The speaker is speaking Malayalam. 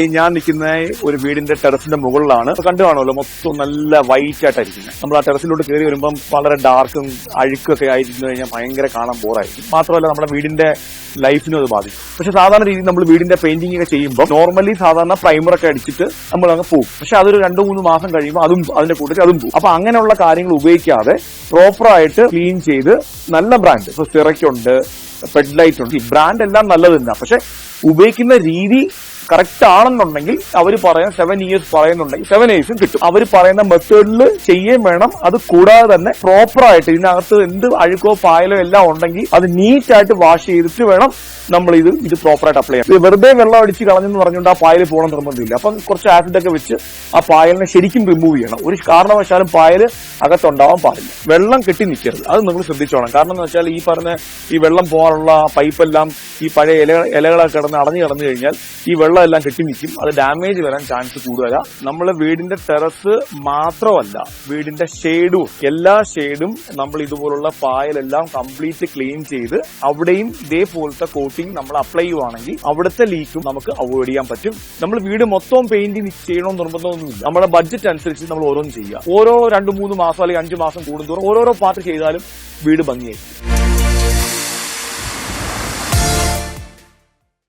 ഞാൻ നിൽക്കുന്ന ഒരു വീടിന്റെ ടെറസിന്റെ മുകളിലാണ്. കണ്ടു കാണുമല്ലോ, മൊത്തം നല്ല വൈറ്റ് ആയിട്ടായിരിക്കുന്നത്. നമ്മൾ ആ ടെറസിലോട്ട് കയറി വരുമ്പം വളരെ ഡാർക്കും അഴുക്കും ഒക്കെ ആയിരുന്നു കഴിഞ്ഞാൽ ഭയങ്കര കാണാൻ ബോറായിരിക്കും. മാത്രമല്ല നമ്മുടെ വീടിന്റെ ലൈഫിനും അത് ബാധിക്കും. പക്ഷെ സാധാരണ രീതിയിൽ നമ്മൾ വീടിന്റെ പെയിന്റിംഗ് ഒക്കെ ചെയ്യുമ്പോൾ നോർമലി സാധാരണ പ്രൈമറൊക്കെ അടിച്ചിട്ട് നമ്മൾ അങ്ങ് പോകും. പക്ഷെ അതൊരു 2-3 മാസം കഴിയുമ്പോൾ അതും അതിന്റെ കൂട്ടത്തിൽ അതും പോകും. അപ്പൊ അങ്ങനെയുള്ള കാര്യങ്ങൾ ഉപയോഗിക്കാതെ പ്രോപ്പറായിട്ട് ക്ലീൻ ചെയ്ത് നല്ല ബ്രാൻഡ്, ഇപ്പൊ സിറയ്ക്കുണ്ട്, ഫെഡ്ലൈറ്റ് ഉണ്ട്, ഈ ബ്രാൻഡ് എല്ലാം നല്ലത് തന്നെ. പക്ഷെ ഉപയോഗിക്കുന്ന രീതി കറക്റ്റ് ആണെന്നുണ്ടെങ്കിൽ അവർ പറയാൻ 7 years പറയുന്നുണ്ടെങ്കിൽ 7 years കിട്ടും. അവർ പറയുന്ന മെത്തേഡിൽ ചെയ്യുകയും വേണം. അത് കൂടാതെ തന്നെ പ്രോപ്പറായിട്ട് ഇതിനകത്ത് എന്ത് അഴുക്കോ പായലോ എല്ലാം ഉണ്ടെങ്കിൽ അത് നീറ്റായിട്ട് വാഷ് ചെയ്തിട്ട് വേണം നമ്മൾ ഇത് പ്രോപ്പറായിട്ട് അപ്ലൈ ചെയ്യാം. വെറുതെ വെള്ളം അടിച്ച് കളഞ്ഞെന്ന് പറഞ്ഞുകൊണ്ട് ആ പായൽ പോകണം നിർബന്ധമില്ല. അപ്പം കുറച്ച് ആസിഡൊക്കെ വെച്ച് ആ പായലിനെ ശരിക്കും റിമൂവ് ചെയ്യണം. ഒരു കാരണവശാലും പായൽ അകത്തുണ്ടാവാൻ പാടില്ല. വെള്ളം കെട്ടി നിൽക്കരുത്. അത് നിങ്ങൾ ശ്രദ്ധിച്ചോണം. കാരണം എന്ന് വെച്ചാൽ ഈ പറഞ്ഞ ഈ വെള്ളം പോകാനുള്ള പൈപ്പെല്ലാം ഈ പഴയ ഇലകളൊക്കെ കിടന്ന് അടഞ്ഞു കഴിഞ്ഞാൽ ഈ വെള്ളം എല്ലാം കെട്ടി നിൽക്കും. അത് ഡാമേജ് വരാൻ ചാൻസ് കൂടുതല. നമ്മൾ വീടിന്റെ ടെറസ് മാത്രമല്ല, വീടിന്റെ ഷെയ്ഡും എല്ലാ ഷെയ്ഡും നമ്മൾ ഇതുപോലുള്ള പായലെല്ലാം കംപ്ലീറ്റ് ക്ലീൻ ചെയ്ത് അവിടെയും ഇതേപോലത്തെ കോട്ടിംഗ് നമ്മൾ അപ്ലൈ ചെയ്യുവാണെങ്കിൽ അവിടുത്തെ ലീക്കും നമുക്ക് അവോയ്ഡ് ചെയ്യാൻ പറ്റും. നമ്മൾ വീട് മൊത്തം പെയിന്റിംഗ് ചെയ്യണമെന്ന് നിർബന്ധമൊന്നുമില്ല. നമ്മുടെ ബഡ്ജറ്റ് അനുസരിച്ച് നമ്മൾ ഓരോന്നും ചെയ്യുക. ഓരോ 2-3 മാസം അല്ലെങ്കിൽ 5 മാസം കൂടുന്തോറും ഓരോരോ പാർട്ട് ചെയ്താലും വീട് ഭംഗിയായിരിക്കും.